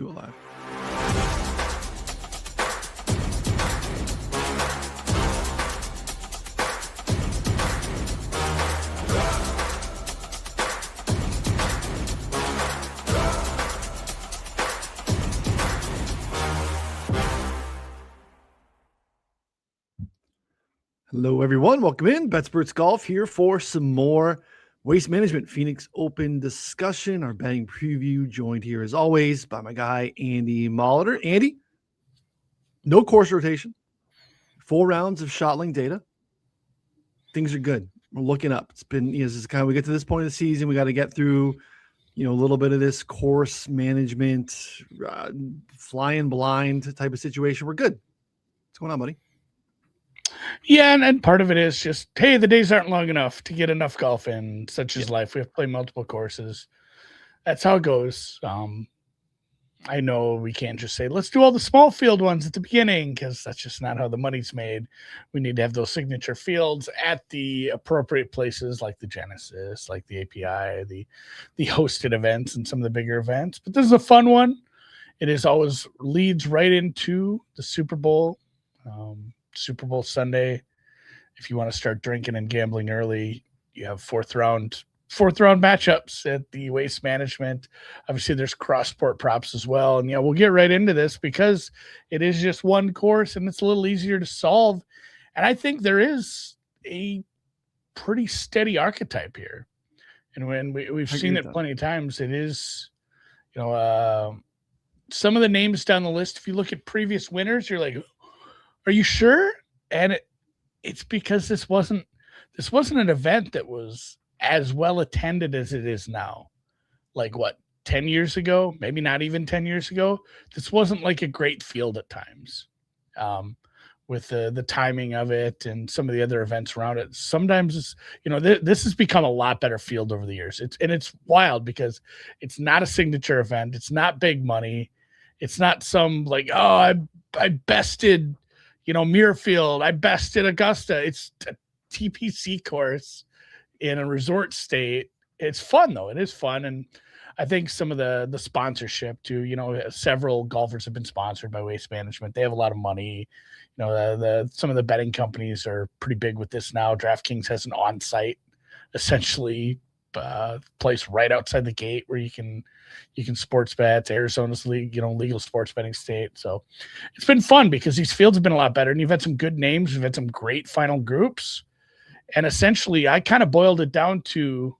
Do it live. Hello, everyone. Welcome in. Betsperts Golf here for some more Waste Management Phoenix Open discussion. Our betting preview, joined here as always by my guy, Andy Molitor. Andy, no course rotation, 4 rounds of shot link data. Things are good. We're looking up. It's been, this is kind of, we get to this point of the season, we got to get through, a little bit of this course management, flying blind type of situation. We're good. What's going on, buddy? Yeah, and part of it is just, hey, the days aren't long enough to get enough golf in, such as life. We have to play multiple courses. That's how it goes. I know we can't just say, let's do all the small field ones at the beginning, because that's just not how the money's made. We need to have those signature fields at the appropriate places, like the Genesis, like the API, the hosted events, and some of the bigger events. But this is a fun one. It is always leads right into the Super Bowl. Super Bowl Sunday. If you want to start drinking and gambling early, you have fourth round matchups at the Waste Management. Obviously, there's cross-sport props as well. And we'll get right into this because it is just one course and it's a little easier to solve. And I think there is a pretty steady archetype here. And when we've seen it plenty of times, it is, some of the names down the list, if you look at previous winners, you're like, are you sure? And it's because this wasn't an event that was as well attended as it is now. Like 10 years ago, maybe not even 10 years ago. This wasn't like a great field at times. With the timing of it and some of the other events around it. Sometimes it's, this has become a lot better field over the years. It's wild because it's not a signature event. It's not big money. It's not some like, I bested, Muirfield, I bested Augusta. It's a TPC course in a resort state. It's fun though. It is fun. And I think some of the sponsorship too, several golfers have been sponsored by Waste Management. They have a lot of money. Some of the betting companies are pretty big with this now. DraftKings has an on-site, essentially, place right outside the gate where you can sports bet. Arizona's legal sports betting state. So it's been fun because these fields have been a lot better, and you've had some good names. You've had some great final groups. And essentially I kind of boiled it down to,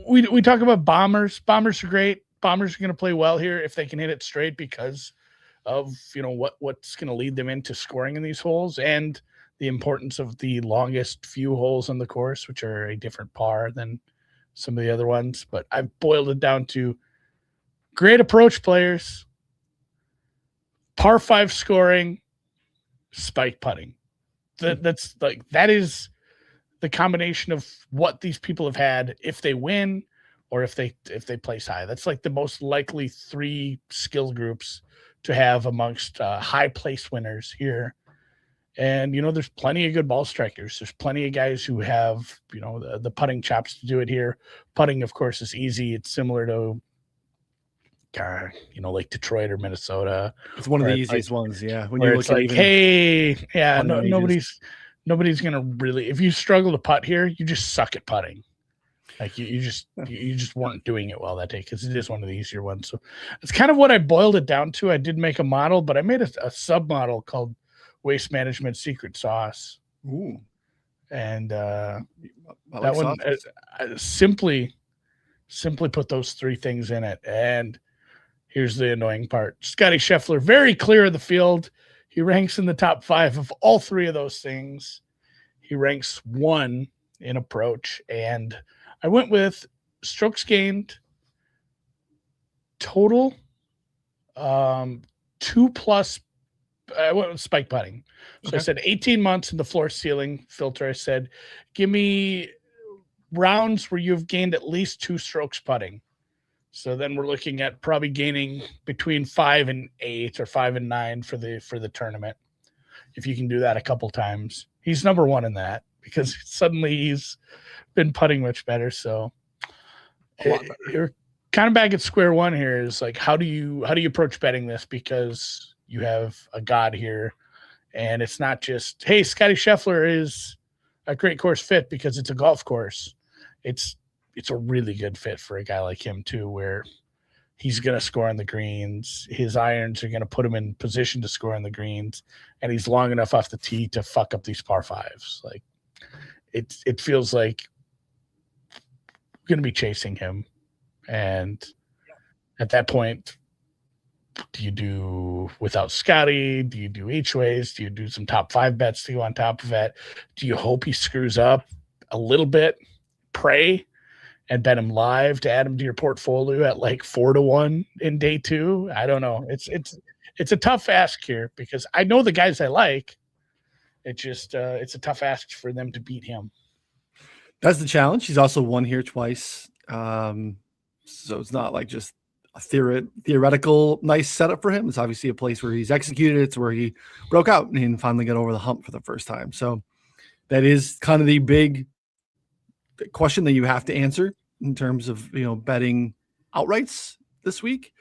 we talk about bombers. Bombers are great. Bombers are going to play well here if they can hit it straight because of, what's going to lead them into scoring in these holes and the importance of the longest few holes on the course, which are a different par than some of the other ones. But I've boiled it down to great approach players, par 5 scoring, spike putting. That is the combination of what these people have had if they win or if they place high. That's like the most likely 3 skill groups to have amongst high place winners here. And, there's plenty of good ball strikers. There's plenty of guys who have, the putting chops to do it here. Putting, of course, is easy. It's similar to, like Detroit or Minnesota. It's one of the easiest ones, yeah. When you're looking nobody's going to really, if you struggle to putt here, you just suck at putting. Like you just weren't doing it well that day because it is one of the easier ones. So it's kind of what I boiled it down to. I did make a model, but I made a sub model called Waste Management Secret Sauce. Ooh. And that one I simply put those 3 things in it. And here's the annoying part. Scotty Scheffler, very clear of the field. He ranks in the top 5 of all 3 of those things. He ranks 1 in approach. And I went with strokes gained total 2+. I went with spike putting. So okay. I said 18 months in the floor ceiling filter. I said, give me rounds where you've gained at least 2 strokes putting. So then we're looking at probably gaining between 5 and 8 or 5 and 9 for the tournament. If you can do that a couple times, he's number 1 in that because suddenly he's been putting much better. So you're kind of back at square one here is like, how do you approach betting this? Because you have a god here, and it's not just, hey, Scotty Scheffler is a great course fit because it's a golf course. It's a really good fit for a guy like him too, where he's going to score on the greens. His irons are going to put him in position to score on the greens, and he's long enough off the tee to fuck up these par fives. Like it feels like we're going to be chasing him. And at that point, do you do without Scotty? Do you do each ways? Do you do some top 5 bets to go on top of it? Do you hope he screws up a little bit, pray, and bet him live to add him to your portfolio at like 4-1 in day 2? I don't know. It's a tough ask here because I know the guys I like. It just it's a tough ask for them to beat him. That's the challenge. He's also won here twice. So it's not like just a theoretical nice setup for him. It's obviously a place where he's executed. It's where he broke out and finally got over the hump for the first time. So that is kind of the big question that you have to answer in terms of, betting outrights this week.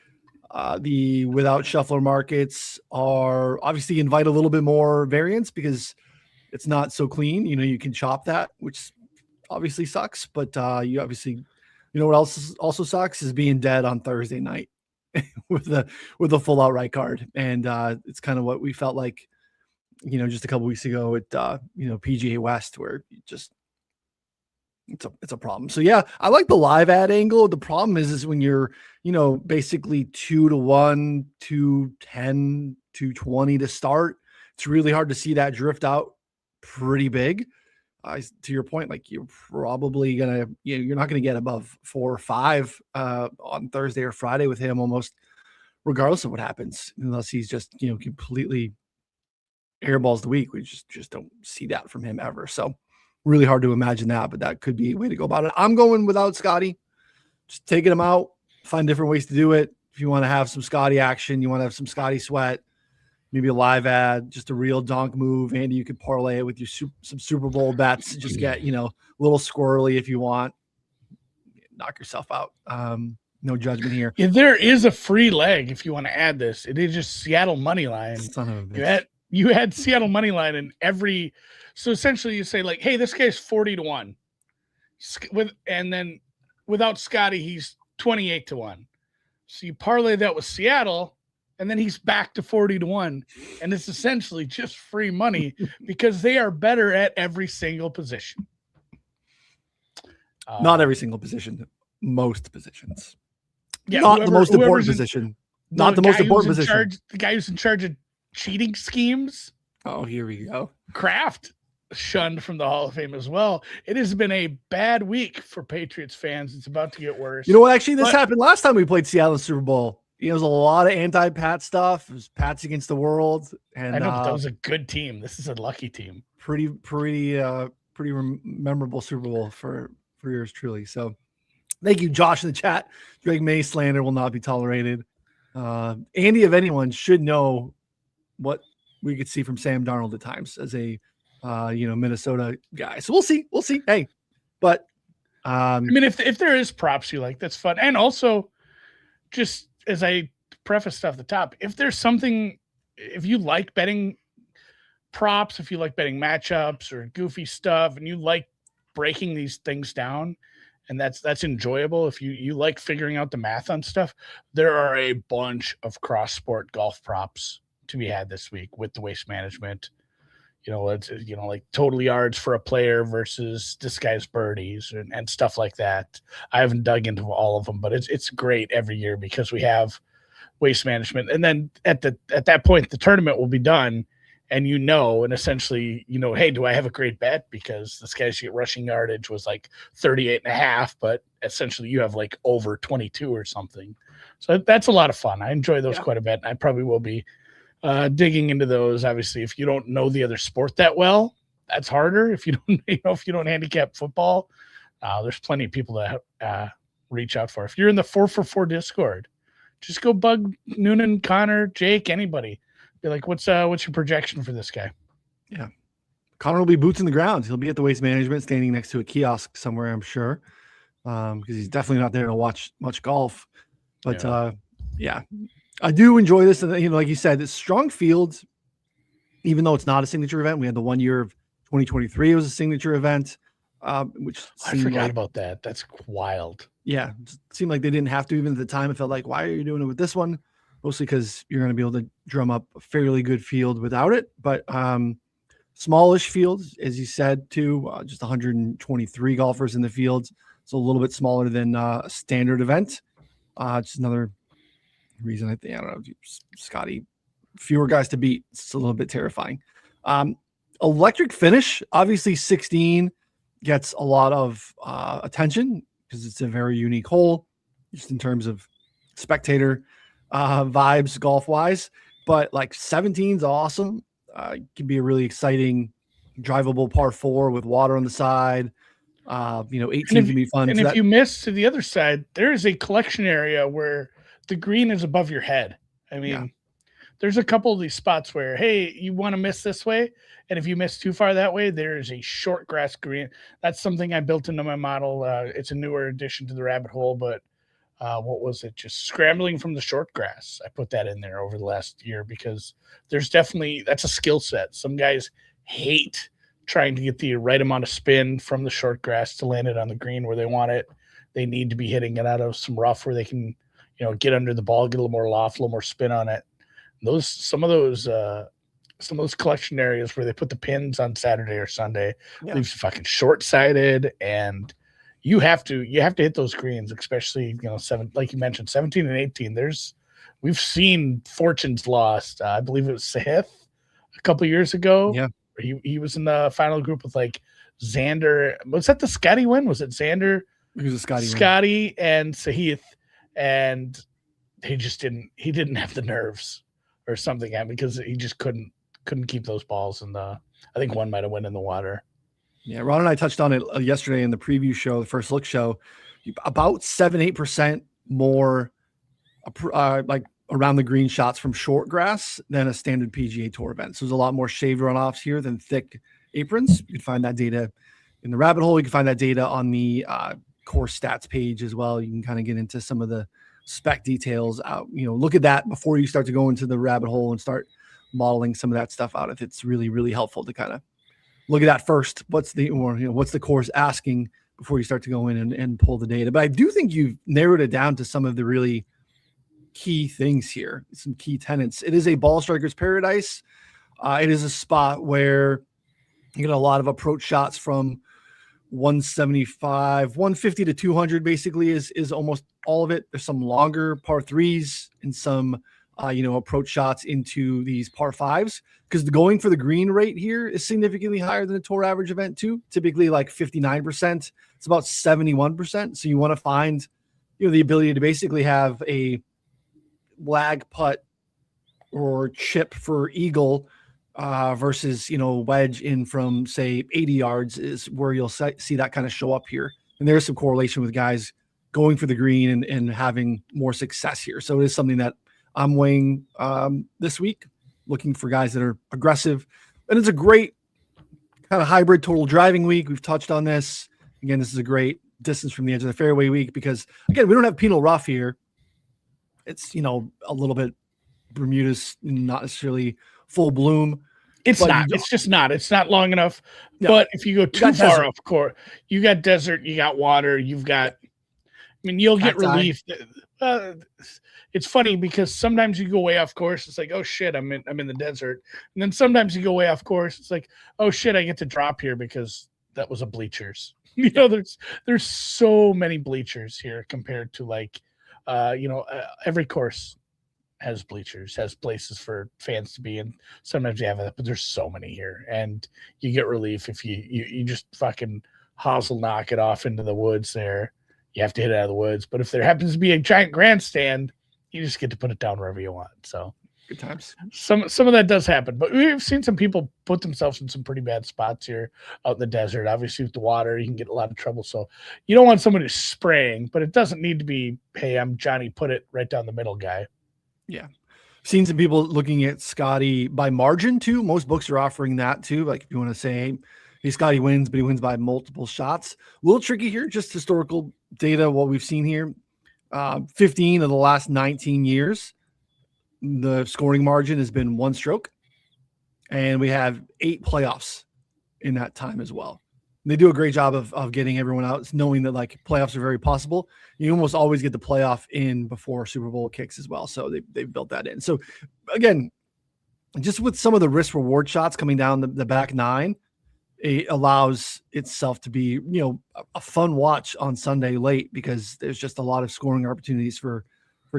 The without Scheffler markets are obviously invite a little bit more variance because it's not so clean. You can chop that, which obviously sucks, but you obviously, what else also sucks is being dead on Thursday night with a full outright card. And it's kind of what we felt like, just a couple weeks ago at, PGA West, where you just, it's a problem. So yeah, I like the live ad angle. The problem is when you're, basically 2-1, 210, 220 to start, it's really hard to see that drift out pretty big. To your point, like you're probably you're not gonna get above 4 or 5 on Thursday or Friday with him, almost regardless of what happens, unless he's just completely airballs the week. We just don't see that from him ever. So really hard to imagine that, but that could be a way to go about it. I'm going without Scotty, just taking him out, find different ways to do it. If you want to have some Scotty action, you want to have some Scotty sweat, maybe a live ad, just a real donk move. Andy, you could parlay it with your some Super Bowl bets. Just get, a little squirrely if you want. Knock yourself out. No judgment here. Yeah, there is a free leg if you want to add this. It is just Seattle money line. Son of a bitch. You had Seattle money line in every. So essentially, you say like, "Hey, this guy's 40-1," and then without Scotty, he's 28-1. So you parlay that with Seattle, and then he's back to 40-1, and it's essentially just free money because they are better at every single position. Not every single position, most positions. Yeah, not the most important position. Not the most important position. The guy who's in charge of cheating schemes. Oh, here we go. Kraft shunned from the Hall of Fame as well. It has been a bad week for Patriots fans. It's about to get worse. You know what? Actually, this happened last time we played Seattle in the Super Bowl. It was a lot of anti-Pat stuff. It was Pats against the world, and I know, but that was a good team. This is a lucky team. Pretty memorable Super Bowl for yours truly. So, thank you, Josh, in the chat. Greg May slander will not be tolerated. Andy, if anyone, should know what we could see from Sam Darnold at times as a Minnesota guy. So we'll see. Hey, but I mean, if there is props you like, that's fun. And also, just as I prefaced off the top, if there's something, if you like betting props, if you like betting matchups or goofy stuff, and you like breaking these things down, and that's enjoyable. If you like figuring out the math on stuff, there are a bunch of cross-sport golf props to be had this week with the Waste Management. It's like total yards for a player versus this guy's birdies and stuff like that. I haven't dug into all of them, but it's great every year because we have Waste Management. And then at that point, the tournament will be done, and and essentially, hey, do I have a great bet? Because this guy's rushing yardage was like 38.5, but essentially you have like over 22 or something. So that's a lot of fun. I enjoy those quite a bit. I probably will be digging into those. Obviously, if you don't know the other sport that well, that's harder. If you don't, if you don't handicap football, there's plenty of people to reach out for. If you're in the 4for4 Discord, just go bug Noonan, Connor, Jake, anybody. Be like, what's your projection for this guy? Yeah, Connor will be boots in the ground. He'll be at the Waste Management, standing next to a kiosk somewhere, I'm sure. because he's definitely not there to watch much golf. But Yeah. I do enjoy this. And like you said, it's strong fields, even though it's not a signature event. We had the 1 year of 2023 it was a signature event, which I forgot about that. That's wild. Yeah, it seemed like they didn't have to. Even at the time, it felt like, why are you doing it with this one? Mostly because you're going to be able to drum up a fairly good field without it. But smallish fields, as you said, too, just 123 golfers in the fields. So a little bit smaller than a standard event. Just another reason I don't know, Scotty, fewer guys to beat. It's a little bit terrifying. Electric finish, obviously 16 gets a lot of attention because it's a very unique hole, just in terms of spectator vibes golf wise. But like 17 is awesome. Can be a really exciting drivable par 4 with water on the side. 18 can be fun. And if you miss to the other side, there is a collection area where the green is above your head. I mean, there's a couple of these spots where, hey, you want to miss this way, and if you miss too far that way, there is a short grass green. That's something I built into my model. It's a newer addition to the rabbit hole, but what was it? Just scrambling from the short grass. I put that in there over the last year because that's a skill set. Some guys hate trying to get the right amount of spin from the short grass to land it on the green where they want it. They need to be hitting it out of some rough where they can, get under the ball, get a little more loft, a little more spin on it. Some of those collection areas where they put the pins on Saturday or Sunday leaves fucking short-sighted, and you have to hit those greens, especially like you mentioned, 17 and 18. We've seen fortunes lost. I believe it was Sahith a couple years ago. Yeah, he was in the final group with like Xander. Was that the Scotty win? Was it Xander? It was a Scotty and Sahith, and he didn't have the nerves or something, because he just couldn't keep those balls. And I think one might have went in the water. Yeah, Ron and I touched on it yesterday in the preview show, the first look show. About 7-8% more like around the green shots from short grass than a standard PGA Tour event. So there's a lot more shaved runoffs here than thick aprons. You can find that data in the rabbit hole. You can find that data on the course stats page as well. You can kind of get into some of the spec details out. Look at that before you start to go into the rabbit hole and start modeling some of that stuff out. If it's really, really helpful to kind of look at that first. What's the course asking before you start to go in and pull the data. But I do think you've narrowed it down to some of the really key things here, some key tenets. It is a ball striker's paradise. It is a spot where you get a lot of approach shots from 175, 150 to 200 basically is almost all of it. There's some longer par 3s and some approach shots into these par 5s, because the going for the green rate here is significantly higher than a tour average event too. Typically like 59%. It's about 71%. So you want to find, the ability to basically have a lag putt or chip for eagle versus, wedge in from say 80 yards is where you'll see that kind of show up here. And there's some correlation with guys going for the green and having more success here. So it is something that I'm weighing this week, looking for guys that are aggressive. And it's a great kind of hybrid total driving week. We've touched on this. Again, this is a great distance from the edge of the fairway week because, again, we don't have penal rough here. It's, a little bit Bermuda's not necessarily full bloom. It's not. It's just not. It's not long enough. No. But if you go too far off course, you got desert, you got water, you've got – you'll get relief. It's funny because sometimes you go way off course. It's like, oh shit, I'm in the desert. And then sometimes you go way off course. It's like, oh shit, I get to drop here because that was a bleachers. There's so many bleachers here compared to like, every course has bleachers, has places for fans to be, and sometimes you have that, but there's so many here, and you get relief if you just fucking hosel knock it off into the woods there. You have to hit it out of the woods, but if there happens to be a giant grandstand, you just get to put it down wherever you want. So good times. Some of that does happen, but we've seen some people put themselves in some pretty bad spots here out in the desert. Obviously, with the water, you can get a lot of trouble. So you don't want someone who's spraying, but it doesn't need to be, hey, I'm Johnny, put it right down the middle guy. Yeah. Seen some people looking at Scotty by margin too. Most books are offering that too. Like if you want to say, Scotty wins, but he wins by multiple shots. A little tricky here, just historical data, what we've seen here. 15 of the last 19 years, the scoring margin has been 1 stroke. And we have 8 playoffs in that time as well. And they do a great job of getting everyone out, knowing that like playoffs are very possible. You almost always get the playoff in before Super Bowl kicks as well. So they've built that in. So again, just with some of the risk reward shots coming down the back 9, it allows itself to be, a fun watch on Sunday late, because there's just a lot of scoring opportunities for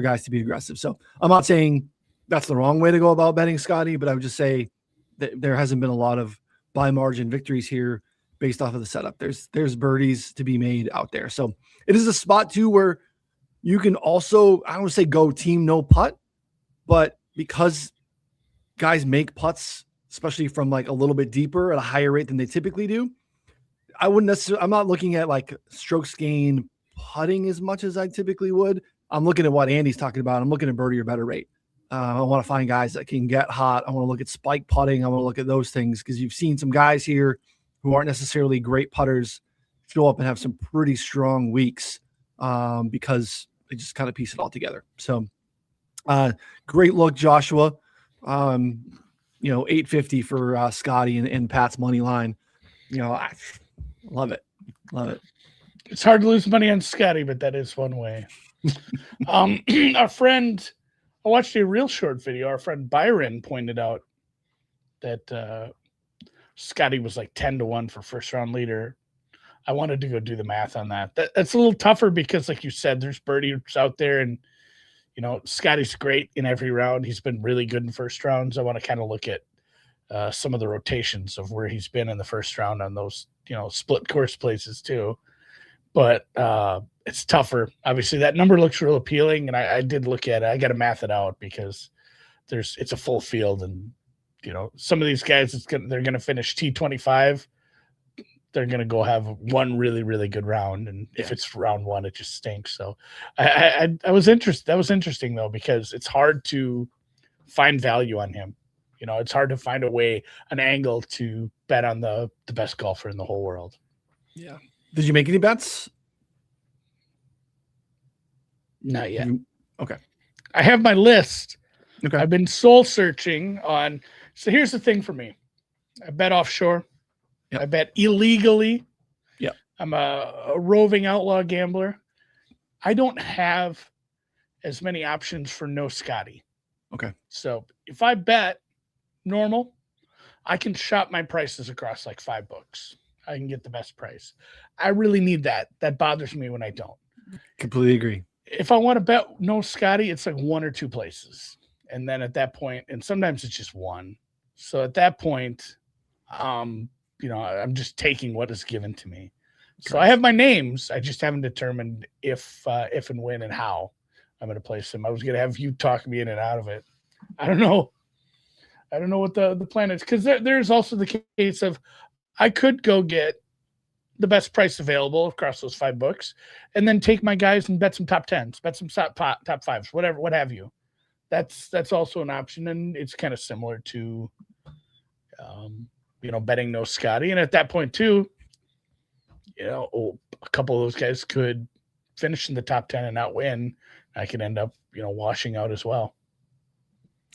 guys to be aggressive. So I'm not saying that's the wrong way to go about betting Scotty, but I would just say that there hasn't been a lot of by margin victories here based off of the setup. There's birdies to be made out there. So it is a spot too where you can also, I don't want to say go team no putt, but because guys make putts, especially from like a little bit deeper at a higher rate than they typically do, I'm not looking at like strokes gained putting as much as I typically would. I'm looking at what Andy's talking about. I'm looking at birdie or better rate. I want to find guys that can get hot. I want to look at spike putting. I want to look at those things, because you've seen some guys here who aren't necessarily great putters show up and have some pretty strong weeks because they just kind of piece it all together. So great look, Joshua. 850 for Scotty and Pat's money line. I love it. Love it. It's hard to lose money on Scotty, but that is one way. Our friend, I watched a real short video. Our friend Byron pointed out that Scotty was like 10-1 for first round leader. I wanted to go do the math on that. That's a little tougher because, like you said, there's birdies out there, and Scotty's great in every round. He's been really good in first rounds. I want to kind of look at some of the rotations of where he's been in the first round on those, split course places too. But it's tougher. Obviously, that number looks real appealing, and I did look at it. I got to math it out because it's a full field, and some of these guys they're going to finish T25. They're going to go have one really, really good round, and if it's round 1, it just stinks. So I was interested. That was interesting though, because it's hard to find value on him. It's hard to find an angle to bet on the best golfer in the whole world. Yeah. Did you make any bets? Not yet. Okay. I have my list. Okay. I've been soul searching on. So here's the thing for me. I bet offshore. Yep. I bet illegally. Yeah. I'm a roving outlaw gambler. I don't have as many options for no Scotty. Okay. So if I bet normal, I can shop my prices across like 5 books. I can get the best price. I really need that. That bothers me when I don't. Completely agree. If I want to bet no Scotty, it's like 1 or 2 places. And then at that point, and sometimes it's just 1. So at that point, I'm just taking what is given to me. So I have my names. I just haven't determined if and when and how I'm going to place them. I was going to have you talk me in and out of it. I don't know. I don't know what the plan is, because there's also the case of I could go get the best price available across those 5 books and then take my guys and bet some top 10s, bet some top 5s, whatever, what have you. That's also an option, and it's kind of similar to betting no Scotty. And at that point too, a couple of those guys could finish in the top 10 and not win. I could end up, washing out as well.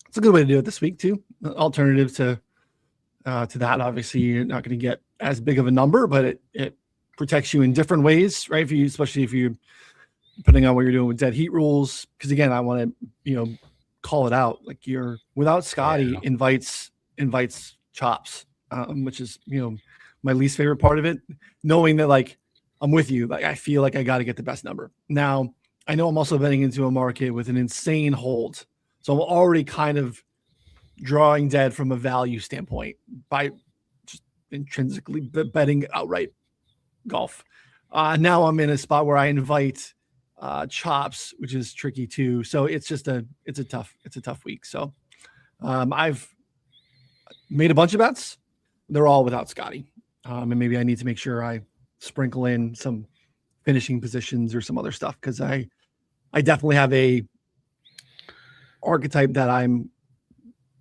It's a good way to do it this week too. Alternative to that, obviously you're not going to get as big of a number, but it protects you in different ways, right? Especially if you, depending on what you're doing with dead heat rules. Because again, I want to, call it out. Like you're without Scotty invites chops, which is, my least favorite part of it, knowing that like, I'm with you. Like, I feel like I got to get the best number. Now I know I'm also betting into a market with an insane hold. So I'm already kind of drawing dead from a value standpoint by just intrinsically betting outright golf. Now I'm in a spot where I invite chops, which is tricky too. So it's a tough week. So I've made a bunch of bets. They're all without Scotty. And maybe I need to make sure I sprinkle in some finishing positions or some other stuff, because I definitely have a archetype that I'm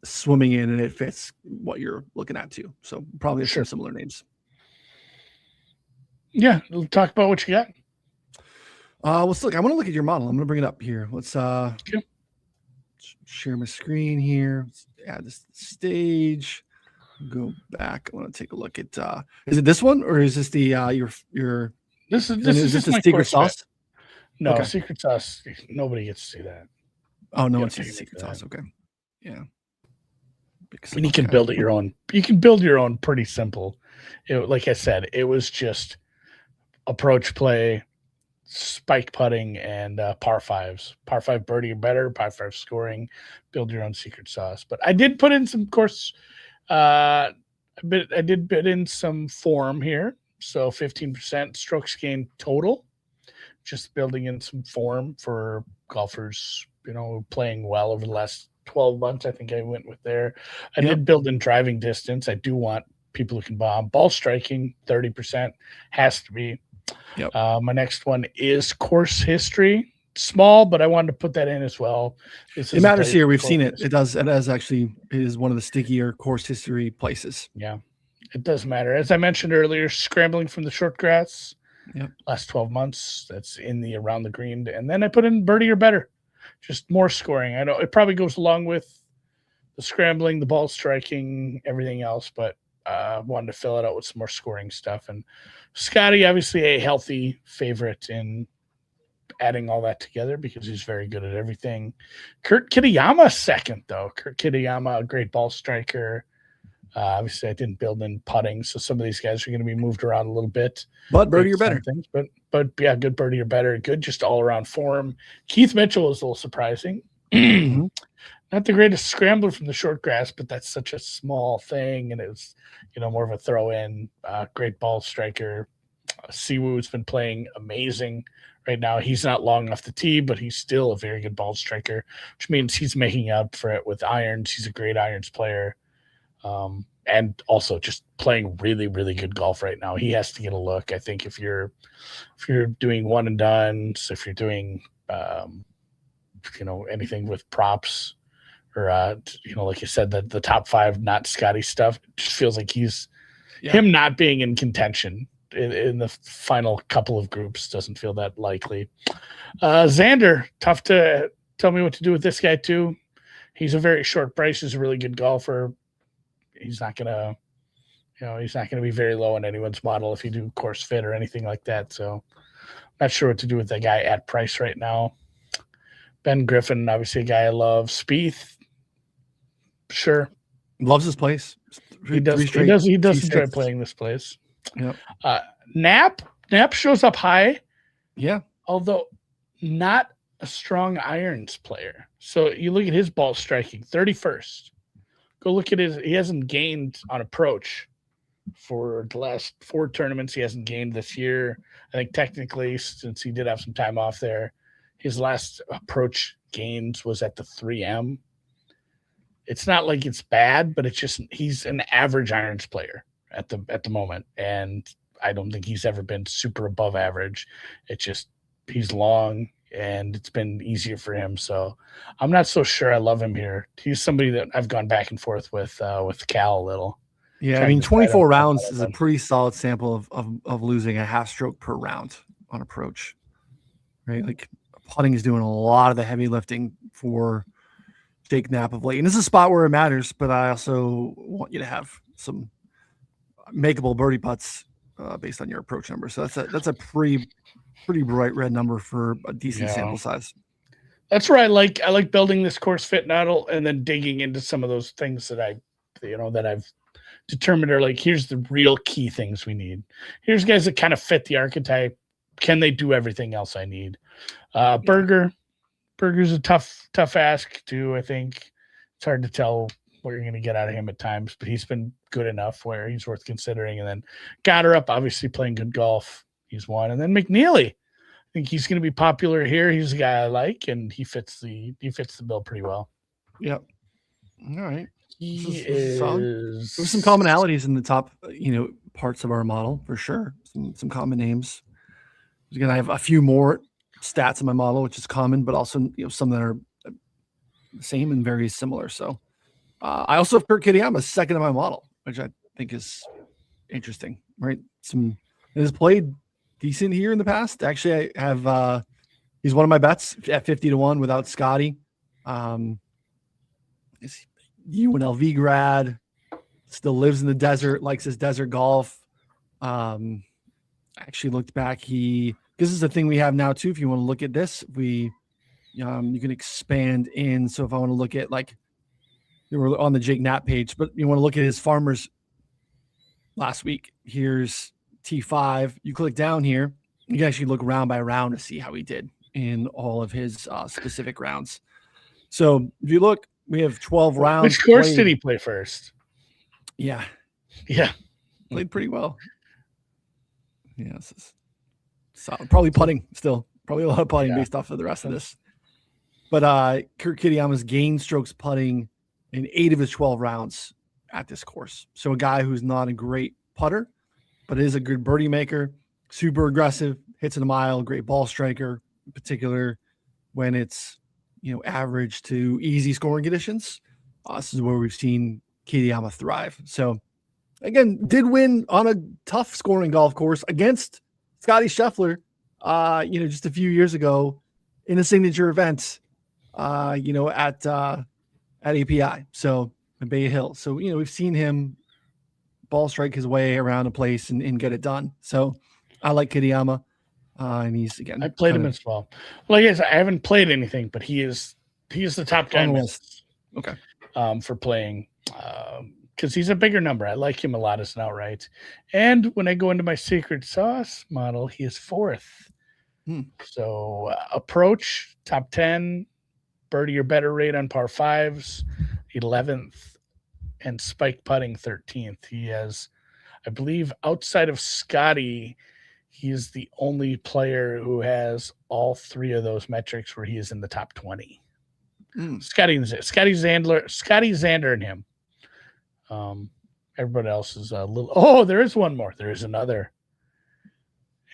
swimming in, and it fits what you're looking at too. So probably some similar names. Yeah, we'll talk about what you got. Let's look. I want to look at your model. I'm going to bring it up here. Let's share my screen here. Let's add this stage. Go back. I want to take a look at. Is it this one or is this the your? This is is this the my secret course fit. sauce? No, Okay. secret sauce. Nobody gets to see that. Oh, no You one don't sees the pay me secret for that. sauce. Okay. Yeah. And you can build it your own. You can build your own pretty simple. Like I said, it was just approach play, spike putting, and par fives. Par five birdie or better, par five scoring. Build your own secret sauce. But I did put in some course. I did put in some form here. So 15% strokes gained total. Just building in some form for golfers, playing well over the last 12 months. I think I went with there. I did build in driving distance. I do want people who can bomb. Ball striking, 30% has to be. Yep. My next one is course history. Small, but I wanted to put that in as well. It matters here. We've seen it. It does. It is one of the stickier course history places. Yeah, it does matter. As I mentioned earlier, scrambling from the short grass. Yep. Last 12 months, that's in the around the green. And then I put in birdie or better, just more scoring. I know it probably goes along with the scrambling, the ball striking, everything else, but wanted to fill it out with some more scoring stuff. And Scotty, obviously a healthy favorite in adding all that together because he's very good at everything. Kurt Kitayama second, though. Kurt Kitayama, a great ball striker. Obviously, I didn't build in putting, so some of these guys are going to be moved around a little bit. But birdie or better. Things, but yeah, good birdie or better. Good, just all around form. Keith Mitchell was a little surprising. Mm-hmm. Not the greatest scrambler from the short grass, but that's such a small thing, and it was, more of a throw in. Great ball striker. Siwoo's been playing amazing right now. He's not long off the tee, but he's still a very good ball striker, which means he's making up for it with irons. He's a great irons player. And also just playing really, really good golf right now. He has to get a look. I think if you're doing one and done, so if you're doing, anything with props or, like you said, the top five, not Scotty stuff, it just feels like him not being in contention in the final couple of groups doesn't feel that likely. Xander, tough to tell me what to do with this guy too. He's a very short price. He's a really good golfer. He's not gonna be very low in anyone's model if you do course fit or anything like that. So not sure what to do with that guy at price right now. Ben Griffin, obviously a guy I love. Spieth, sure. Loves this place. He does enjoy playing this place. Yep. Knapp shows up high. Yeah. Although not a strong irons player. So you look at his ball striking, 31st. Go look at he hasn't gained on approach for the last 4 tournaments. He hasn't gained this year. I think technically, since he did have some time off there, his last approach gains was at the 3M. It's not like it's bad, but it's just he's an average irons player at the moment. And I don't think he's ever been super above average. It's just he's long and it's been easier for him. So I'm not so sure I love him here. He's somebody that I've gone back and forth with Cal a little. Yeah, I mean, 24 rounds is a pretty solid sample of losing a half stroke per round on approach, right? Like putting is doing a lot of the heavy lifting for Jake Knapp of late. And this is a spot where it matters, but I also want you to have some makeable birdie putts based on your approach number. So that's a pretty bright red number for a decent sample size. That's where I like building this course fit model and then digging into some of those things that I've determined are like, here's the real key things we need. Here's guys that kind of fit the archetype. Can they do everything else I need? Berger's a tough ask too. I think it's hard to tell what you're going to get out of him at times, but he's been good enough where he's worth considering. And then Goddard, obviously playing good golf. He's one. And then McNeely, I think he's going to be popular here. He's a guy I like, and he fits the bill pretty well. Yep. All right. There's some commonalities in the top, parts of our model for sure. Some common names. Again, I have a few more stats in my model, which is common, but also some that are the same and very similar. So I also have Kurt Kitayama second in my model, which I think is interesting, right? Some has played decent here in the past. Actually, I have he's one of my bets at 50-1 without Scotty. UNLV grad, still lives in the desert, likes his desert golf. I actually looked back. This is the thing we have now too. If you want to look at this, you can expand in. So if I want to look at you were on the Jake Knapp page, but you want to look at his farmers last week. Here's T5. You click down here, you can actually look round by round to see how he did in all of his specific rounds. So if you look, we have 12 rounds. Which course did he play first? Yeah. Played pretty well. Yes. Probably putting still. Probably a lot of putting based off of the rest of this. But Kurt Kitayama's gained strokes putting in 8 of his 12 rounds at this course. So a guy who's not a great putter, but is a good birdie maker, super aggressive, hits in a mile, great ball striker, in particular when it's average to easy scoring conditions. This is where we've seen Kitayama thrive. So again, did win on a tough scoring golf course against Scotty Scheffler, just a few years ago in a signature event, at API. So in Bay Hill. So, we've seen him ball strike his way around a place and get it done. So I like Kitayama. And he's I played him as well. Well, I guess I haven't played anything, but he is the top guy on the list. Okay. For playing, because he's a bigger number. I like him a lot as an outright. And when I go into my secret sauce model, he is 4th. So approach top 10, birdie or better rate on par 5s, 11th, and spike putting 13th. He has, I believe, outside of Scotty, he is the only player who has all 3 of those metrics where he is in the top 20. Scotty Xander and him. Everybody else is a little. Oh, there is one more. There is another.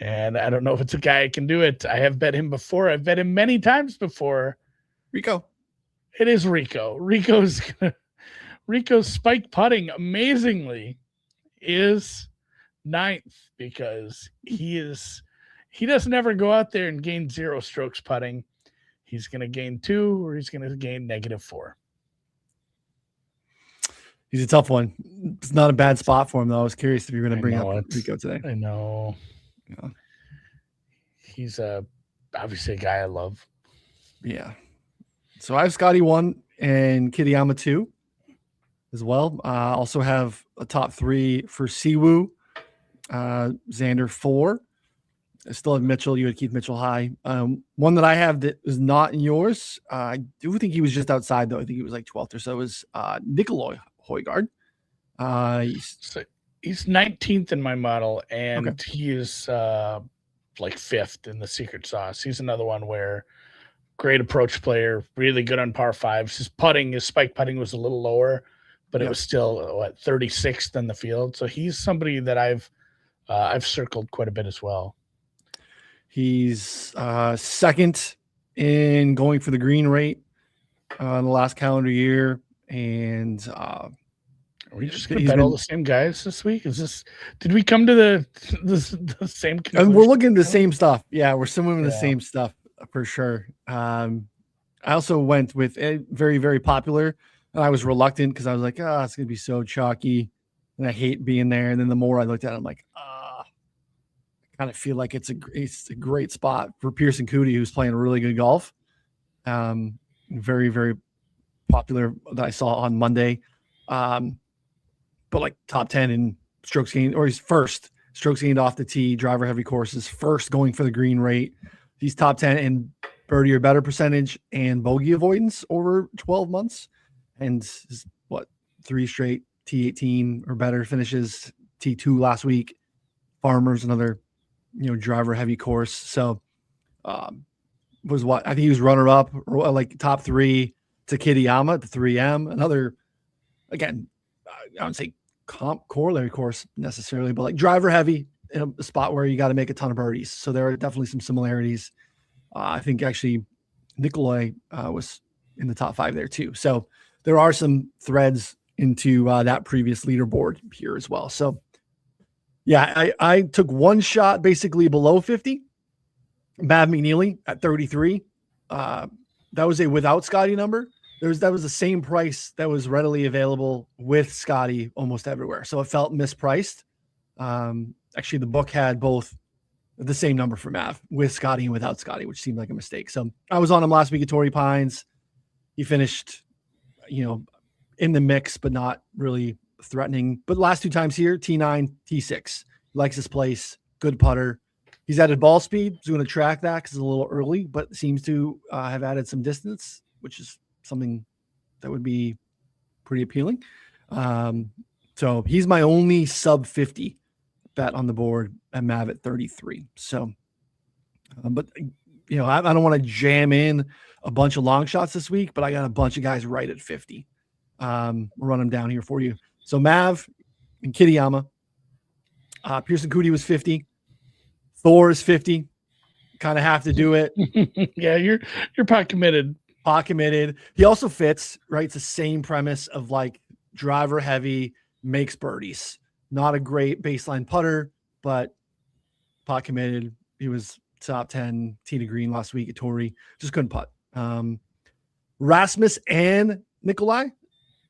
And I don't know if it's a guy who can do it. I have bet him before. I've bet him many times before. Rico. It is Rico. Rico's spike putting amazingly is 9th because he doesn't ever go out there and gain 0 strokes putting. He's going to gain 2 or he's going to gain -4. He's a tough one. It's not a bad spot for him, though. I was curious if you were going to bring up Rico today. I know. Yeah. He's obviously a guy I love. Yeah. So I have Scotty 1 and Kitayama 2 as well. I also have a top 3 for Siwoo, Xander 4. I still have Mitchell. You had Keith Mitchell high. One that I have that is not in yours. I do think he was just outside, though. I think he was like 12th or so. It was Nicolai Højgaard. He's 19th in my model, and he is like 5th in the secret sauce. He's another one where great approach player, really good on par 5s. His spike putting was a little lower, but it was still 36th in the field. So he's somebody that I've circled quite a bit as well. He's 2nd in going for the green rate in the last calendar year. And are we just going to bet all the same guys this week? Did we come to the same conclusion? We're looking at the same stuff. Yeah, we're swimming the same stuff for sure. I also went with a very, very popular, and I was reluctant because I was like, it's going to be so chalky, and I hate being there. And then the more I looked at it, I'm like, I kind of feel like it's a great spot for Pearson Coody, who's playing really good golf. Very, very popular that I saw on Monday. But like top 10 in strokes gained, or he's first strokes gained off the tee, driver heavy courses, first going for the green rate. He's top 10 in birdie or better percentage and bogey avoidance over 12 months. And 3 straight T18 or better finishes, T2 last week. Farmers, another, driver heavy course. So I think he was runner up, like top 3 to Kitayama at the 3M. Another, again, I wouldn't say corollary course necessarily, but like driver heavy in a spot where you got to make a ton of birdies. So there are definitely some similarities. I think actually Nicolai was in the top 5 there too. So there are some threads into that previous leaderboard here as well. So Yeah, I took one shot basically below 50. Mav McNeely at 33. That was a without Scotty number. That was the same price that was readily available with Scotty almost everywhere. So it felt mispriced. Actually, the book had both the same number for Mav with Scotty and without Scotty, which seemed like a mistake. So I was on him last week at Torrey Pines. He finished, in the mix, but not really threatening. But last two times here, T9, T6. He likes his place. Good putter. He's added ball speed. He's going to track that because it's a little early, but seems to have added some distance, which is something that would be pretty appealing. So he's my only sub 50 bet on the board at Mav at 33. So, but I don't want to jam in a bunch of long shots this week, but I got a bunch of guys right at 50. We'll run them down here for you. So Mav and Kitayama, Pearson Coody was 50. Thor is 50. Kind of have to do it. Yeah, you're pot committed. Pot committed. He also fits, right? It's the same premise of like driver heavy, makes birdies. Not a great baseline putter, but pot committed. He was top 10 tee to green last week at Torrey. Just couldn't putt. Rasmus and Nikolai,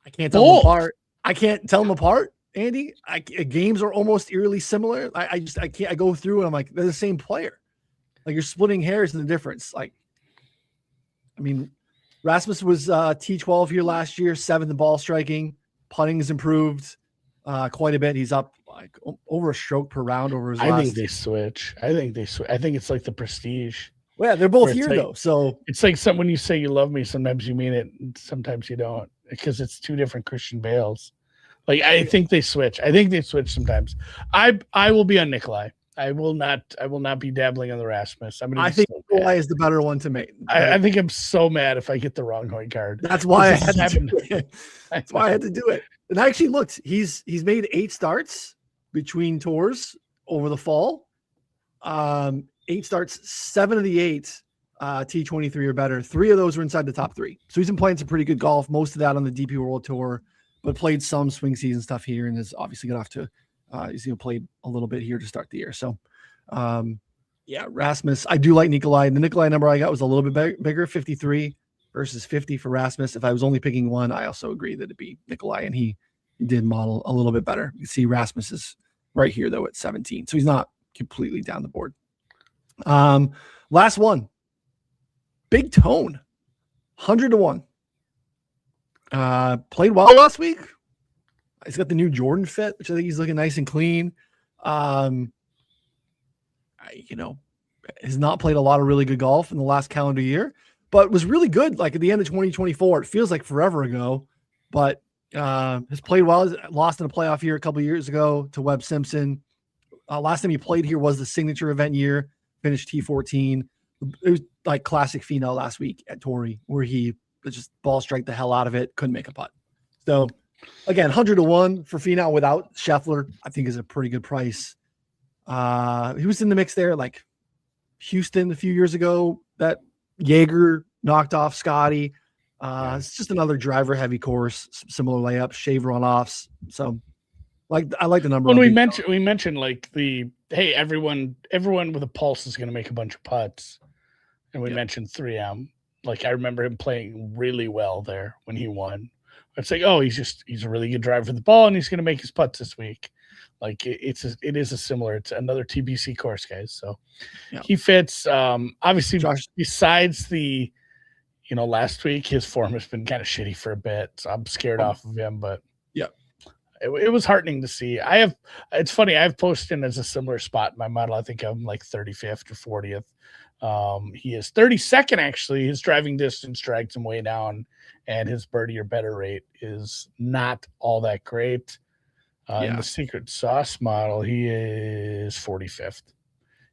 I can't tell them apart. I can't tell them apart, Andy. Games are almost eerily similar. I can't. I go through and I'm like, they're the same player. Like you're splitting hairs in the difference. Like, I mean, Rasmus was T12 here last year, 7th in ball striking. Putting has improved quite a bit. He's up like over a stroke per round over his last. I think they switch. I think it's like the prestige. Well, yeah, they're both here though. So it's like when you say you love me, sometimes you mean it, and sometimes you don't, because it's two different Christian Bales. Like I think they switch. I think they switch sometimes. I will be on Nikolai. I will not be dabbling on the Rasmus. I think Nikolai is the better one to make. I think I'm so mad if I get the wrong point card. That's why I had to do it. That's why I had to do it. And I actually looked. He's made 8 starts between tours over the fall. 8 starts, 7 of the 8 T23 or better. 3 of those were inside the top 3. So he's been playing some pretty good golf. Most of that on the DP World Tour, but played some swing season stuff here and is obviously got off to. He's played a little bit here to start the year. So, Rasmus. I do like Nikolai. The Nikolai number I got was a little bit bigger, 53 versus 50 for Rasmus. If I was only picking one, I also agree that it'd be Nikolai, and he did model a little bit better. You see Rasmus is right here, though, at 17. So he's not completely down the board. Last one. Big Tone. 100-1. Played well last week. He's got the new Jordan fit, which I think he's looking nice and clean. Has not played a lot of really good golf in the last calendar year, but was really good. Like at the end of 2024, it feels like forever ago, but has played well. Lost in a playoff year a couple of years ago to Webb Simpson. Last time he played here was the signature event year, finished T14. It was like classic Finau last week at Torrey, where he just ball strike the hell out of it, couldn't make a putt. So again, 100-1 for Finau without Scheffler, I think is a pretty good price. He was in the mix there, like Houston a few years ago. That Jaeger knocked off Scotty. It's just another driver-heavy course, similar layups, shave runoffs. So, I like the number. When we mentioned like everyone with a pulse is going to make a bunch of putts, and we mentioned 3M. Like I remember him playing really well there when he won. It's like, oh, he's a really good driver for the ball, and he's going to make his putts this week. Like it's another TPC course, guys. So he fits. Obviously, besides the, last week his form has been kind of shitty for a bit, so I'm scared off of him. But it was heartening to see. It's funny. I've posted as a similar spot in my model. I think I'm like 35th or 40th. He is 32nd actually. His driving distance drags him way down, and his birdie or better rate is not all that great. In the secret sauce model, he is 45th.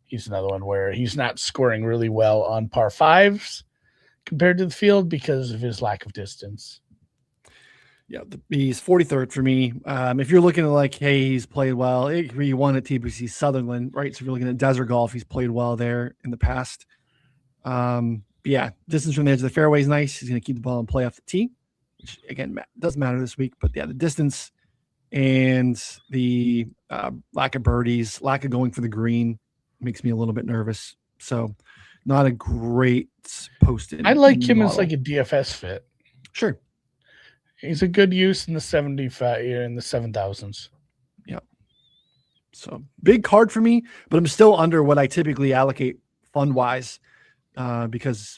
He's another one where he's not scoring really well on par 5s compared to the field because of his lack of distance. Yeah, he's 43rd for me. If you're looking at like, hey, he's played well. He won at TPC Sutherland, right? So if you're looking at desert golf, he's played well there in the past. Distance from the edge of the fairway is nice. He's going to keep the ball and play off the tee, which again doesn't matter this week. But the distance and the lack of birdies, lack of going for the green makes me a little bit nervous. So not a great posted. I like him as model. like a DFS fit. Sure. He's a good use in the 75 in the 7,000s. Yeah. So big card for me, but I'm still under what I typically allocate fund wise, because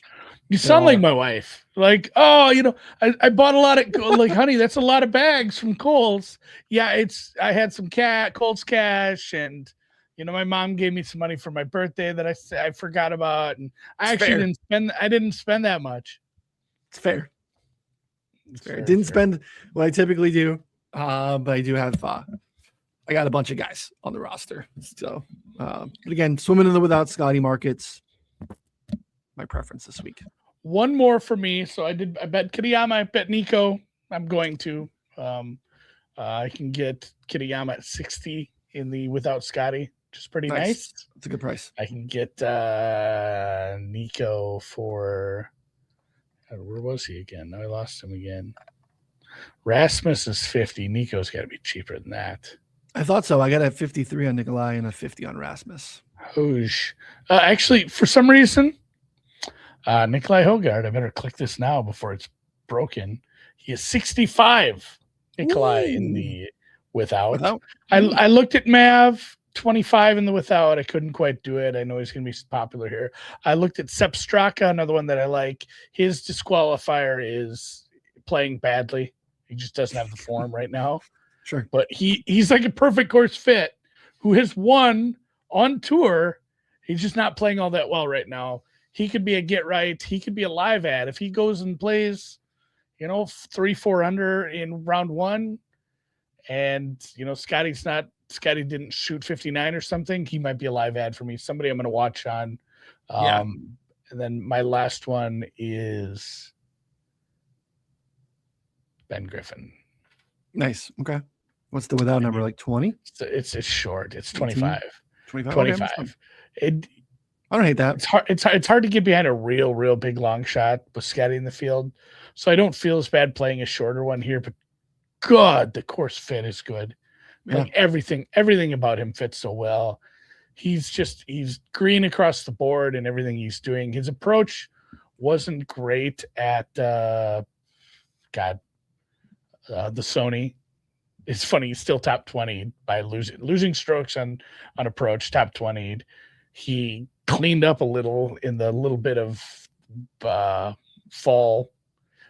you sound like my wife. Like, oh, I bought a lot of like, honey, that's a lot of bags from Kohl's. Yeah, I had some Kohl's cash, and my mom gave me some money for my birthday that I forgot about, and I didn't spend that much. It's fair. Didn't spend what I typically do, but I do have I got a bunch of guys on the roster. So, but again, swimming in the without Scotty markets, my preference this week. One more for me. So I bet Kitayama, I bet Nico. I'm going to. I can get Kitayama at 60 in the without Scotty, which is pretty nice. It's a good price. I can get Nico for. Where was he again? I lost him again. Rasmus is 50. Nico's got to be cheaper than that. I thought so. I got a 53 on Nikolai and a 50 on Rasmus. Hoosh. Actually, for some reason, Nikolai Hogard, I better click this now before it's broken. He is 65. Nikolai in the without. I looked at Mav 25 in the without. I couldn't quite do it. I know he's going to be popular here. I looked at Sepp Straka, another one that I like. His disqualifier is playing badly. He just doesn't have the form right now. Sure. But he's like a perfect course fit who has won on tour. He's just not playing all that well right now. He could be a get right. He could be a live ad. If he goes and plays, 3-4 under in round one, and Scotty didn't shoot 59 or something, he might be a live ad for me. Somebody I'm going to watch on. And then my last one is Ben Griffin. Nice. Okay. What's the without number? Like 20? It's short. It's 25. 25. Okay. I don't hate that. It's hard to get behind a real big long shot with Scotty in the field. So I don't feel as bad playing a shorter one here, but God, the course fit is good. Yeah. Like everything about him fits so well. He's green across the board and everything he's doing. His approach wasn't great at the Sony. It's funny, he's still top 20 by losing strokes on approach, top 20. He cleaned up a little in the little bit of fall.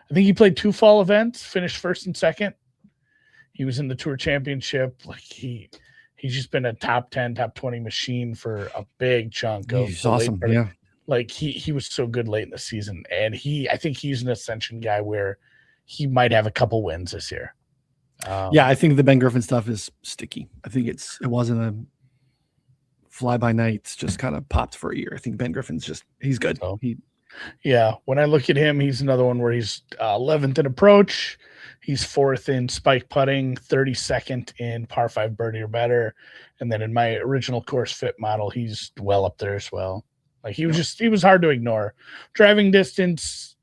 I think he played 2 fall events, finished first and second. He was in the Tour Championship. Like he's just been a top 10, top 20 machine for a big chunk of. He's awesome. Yeah. Like he was so good late in the season, and I think he's an ascension guy where he might have a couple wins this year. I think the Ben Griffin stuff is sticky. I think it wasn't a fly by night. It's just kind of popped for a year. I think Ben Griffin's he's good. So, when I look at him, he's another one where he's 11th in approach. He's 4th in spike putting, 32nd in par 5 birdie or better. And then in my original course fit model, he's well up there as well. Like he was hard to ignore. Driving distance,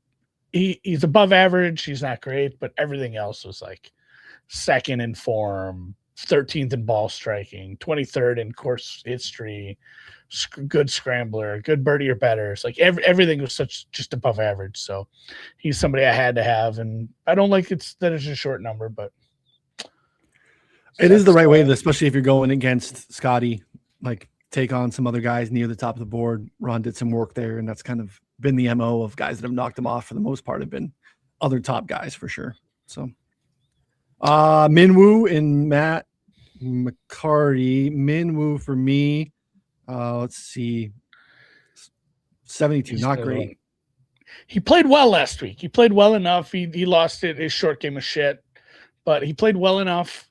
he's above average. He's not great, but everything else was like 2nd in form, 13th in ball striking, 23rd in course history, good scrambler, good birdie or better. It's like everything was just above average. So he's somebody I had to have, and I don't like it's a short number, but it is the right way, especially if you're going against Scotty, like take on some other guys near the top of the board. Ron did some work there, and that's kind of been the MO of guys that have knocked him off for the most part have been other top guys for sure. So Minwoo and Matt McCarty. Minwoo for me. Let's see. 72, not great. He played well last week. He played well enough. He lost it. His short game was shit, but he played well enough.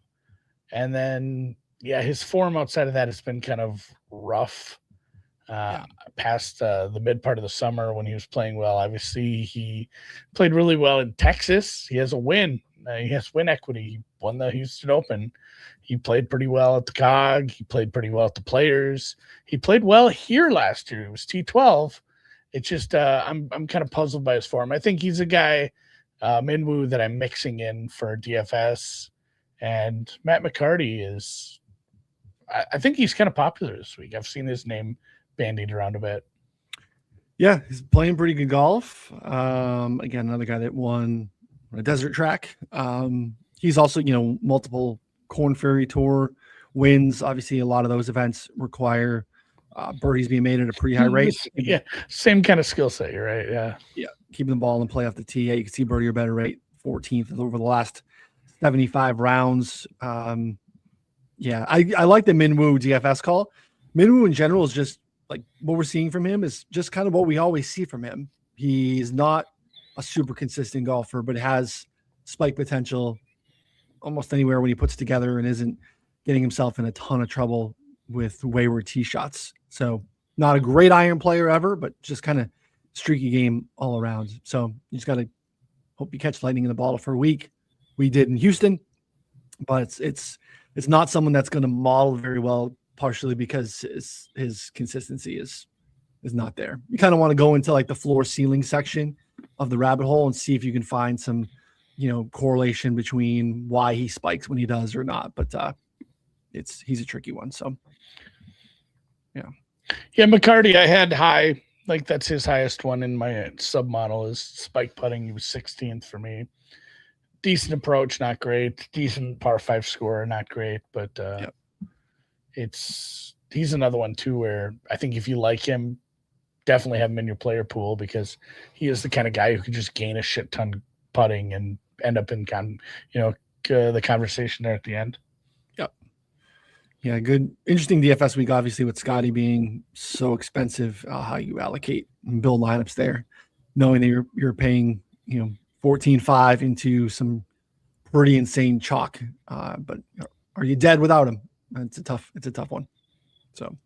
And then, his form outside of that has been kind of rough. Past the mid part of the summer when he was playing well. Obviously, he played really well in Texas. He has a win. He has win equity. He won the Houston Open. He played pretty well at the COG. He played pretty well at the Players. He played well here last year. It was T12. It's just I'm kind of puzzled by his form. I think he's a guy, Minwoo, that I'm mixing in for DFS, And Matt McCarty is, I think he's kind of popular this week. I've seen his name bandied around a bit. Yeah, he's playing pretty good golf. Again, another guy that won a desert track. He's also, multiple Corn Ferry Tour wins. Obviously, a lot of those events require birdies being made at a pretty high rate. Yeah, same kind of skill set. You're right. Yeah, keeping the ball in play off the tee. Yeah, you can see birdie or better rate, 14th over the last 75 rounds. I like the Minwoo DFS call. Minwoo in general is just like what we're seeing from him is just kind of what we always see from him. He's not a super consistent golfer, but has spike potential almost anywhere when he puts together and isn't getting himself in a ton of trouble with wayward tee shots. So not a great iron player ever, but just kind of streaky game all around. So you just got to hope you catch lightning in the bottle for a week. We did in Houston, but it's not someone that's going to model very well, partially because his consistency is not there. You kind of want to go into like the floor ceiling section of the rabbit hole and see if you can find some, correlation between why he spikes when he does or not. But he's a tricky one. So yeah, McCarty, I had high, like that's his highest one in my sub model is spike putting. He was 16th for me. Decent approach, not great. Decent par 5 score, not great. But he's another one too where I think if you like him, definitely have him in your player pool because he is the kind of guy who can just gain a shit ton putting and end up in the conversation there at the end. Yep. Yeah, good, interesting DFS week. Obviously, with Scotty being so expensive, how you allocate and build lineups there, knowing that you're paying 14.5 into some pretty insane chalk. But are you dead without him? It's a tough one. So,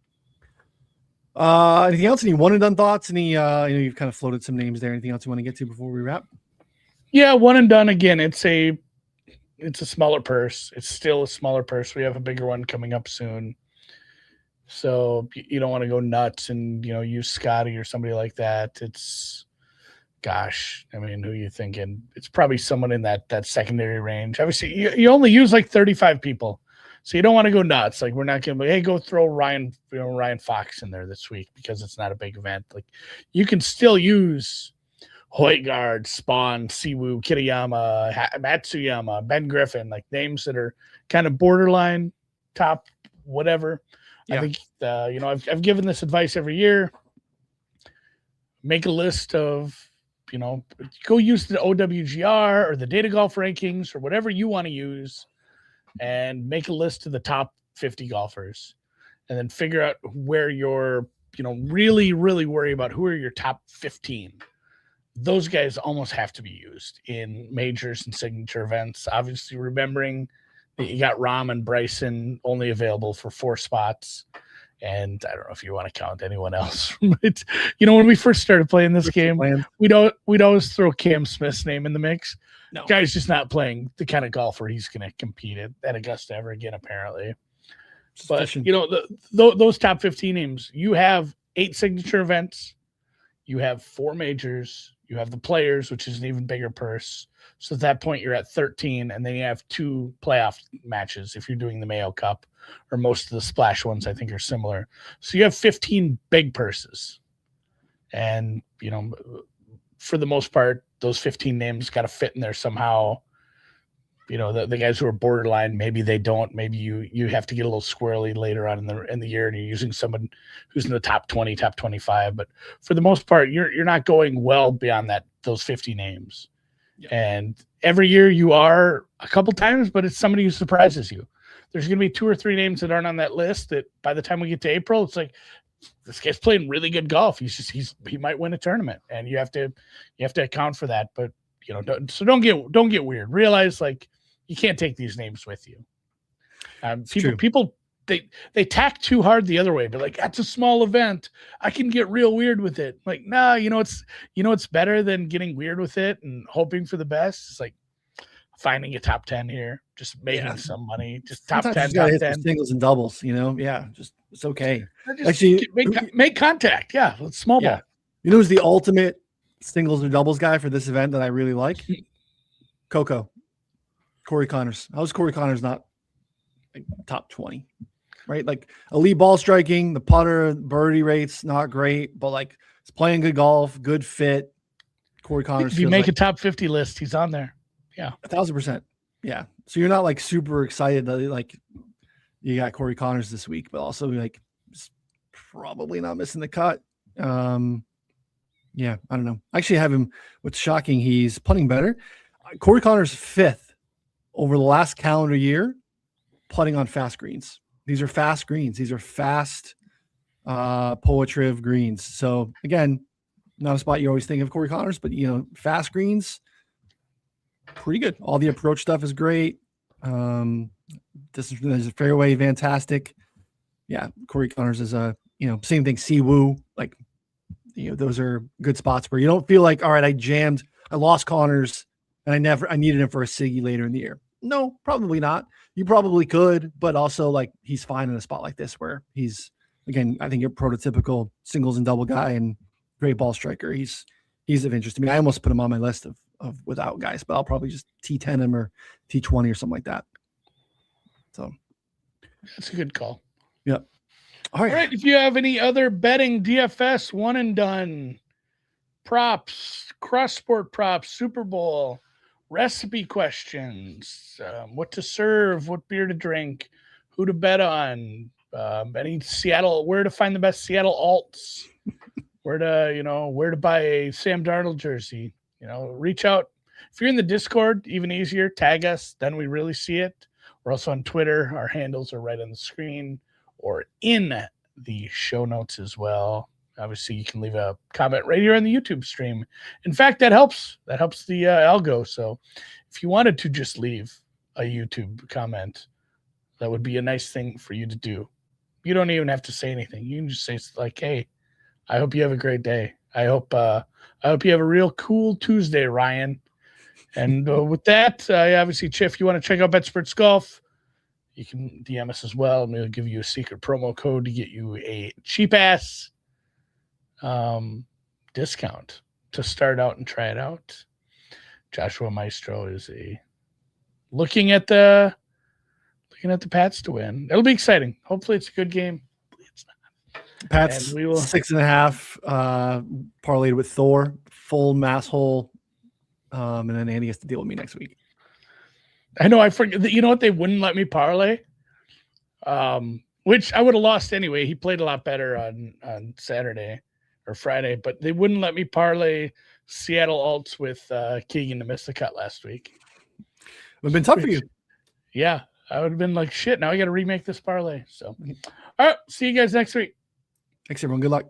anything else? Any one and done thoughts? Any you've kind of floated some names there. Anything else you want to get to before we wrap? Yeah, one and done again. It's a smaller purse. It's still a smaller purse. We have a bigger one coming up soon. So you don't want to go nuts and use Scotty or somebody like that. Gosh, I mean, who are you thinking? It's probably someone in that secondary range. Obviously, you only use like 35 people, so you don't want to go nuts. Like we're not going to be, hey, go throw Ryan Fox in there this week because it's not a big event. Like you can still use Højgaard, Spawn, Siwoo, Kitayama, Matsuyama, Ben Griffin, like names that are kind of borderline top whatever. Yeah. I think I've given this advice every year. Make a list of go use the OWGR or the Data Golf rankings or whatever you want to use and make a list of the top 50 golfers and then figure out where you're, really, really worry about who are your top 15. Those guys almost have to be used in majors and signature events. Obviously, remembering that you got Rahm and Bryson only available for 4 spots. And I don't know if you want to count anyone else. When we first started playing this game, we'd always throw Cam Smith's name in the mix. No. Guy's just not playing the kind of golfer he's going to compete at Augusta ever again, apparently. But, those top 15 names, you have 8 signature events. You have 4 majors. You have the players, which is an even bigger purse. So at that point, you're at 13, and then you have 2 playoff matches if you're doing the Mayo Cup, or most of the splash ones I think are similar. So you have 15 big purses. And, for the most part, those 15 names got to fit in there somehow. The guys who are borderline, maybe they don't. Maybe you have to get a little squirrely later on in the year, and you're using someone who's in the top 20, top 25. But for the most part, you're not going well beyond those 50 names. Yeah. And every year you are a couple times, but it's somebody who surprises you. There's going to be 2 or 3 names that aren't on that list that by the time we get to April, it's like this guy's playing really good golf. He might win a tournament, and you have to account for that. But don't get weird. Realize like. You can't take these names with you. People, they tack too hard the other way. They're like, that's a small event. I can get real weird with it. Like, nah, it's better than getting weird with it and hoping for the best. It's like finding a top 10 here, just making some money, just top 10, top 10 singles and doubles. Just it's okay. Actually, make contact. Yeah, it's small ball. Who's the ultimate singles or doubles guy for this event that I really like? Coco. Corey Connors. How's Corey Connors not like top 20? Right? Like elite ball striking, the putter, birdie rates, not great, but like he's playing good golf, good fit. Corey Connors. If you make a top 50 list, he's on there. Yeah. 1,000%. Yeah. So you're not like super excited that like you got Corey Connors this week, but also like probably not missing the cut. Yeah, I don't know. I actually have him. What's shocking, he's putting better. Corey Connors 5th over the last calendar year, putting on fast greens. These are fast greens. These are fast Poetriv greens. So again, not a spot you always think of Corey Connors, but fast greens, pretty good. All the approach stuff is great. This is a fairway, fantastic. Yeah, Corey Connors is same thing. Siwoo, like those are good spots where you don't feel like, all right, I lost Connors and I needed him for a Siggy later in the year. No, probably not. You probably could, but also like he's fine in a spot like this where he's, again, I think you're prototypical singles and double guy and great ball striker. He's of interest to me. I almost put him on my list of without guys, but I'll probably just T10 him or T20 or something like that. So that's a good call. Yep. All right. If you have any other betting, DFS, one and done, props, cross sport props, Super Bowl, recipe questions, what to serve, what beer to drink, who to bet on, any Seattle, where to find the best Seattle alts, where to buy a Sam Darnold jersey, reach out. If you're in the Discord, even easier, tag us, then we really see it. We're also on Twitter. Our handles are right on the screen or in the show notes as well. Obviously, you can leave a comment right here on the YouTube stream. In fact, that helps. That helps the algo. So if you wanted to just leave a YouTube comment, that would be a nice thing for you to do. You don't even have to say anything. You can just say like, hey, I hope you have a great day. I hope you have a real cool Tuesday, Ryan. And with that, obviously, Chiff, if you want to check out Betsperts Golf, you can DM us as well, and we'll give you a secret promo code to get you a cheap-ass discount to start out and try it out. Joshua Maestro is looking at the Pats to win. It'll be exciting. Hopefully, it's a good game. It's not. Pats 6.5 parlayed with Thor, full mass hole, and then Andy has to deal with me next week. I know. I forget. You know what? They wouldn't let me parlay, which I would have lost anyway. He played a lot better on Saturday or Friday, but they wouldn't let me parlay Seattle alts with Keegan to miss the cut last week. It would have been tough for you. Yeah, I would have been like, shit, now I got to remake this parlay. So, all right, see you guys next week. Thanks, everyone. Good luck.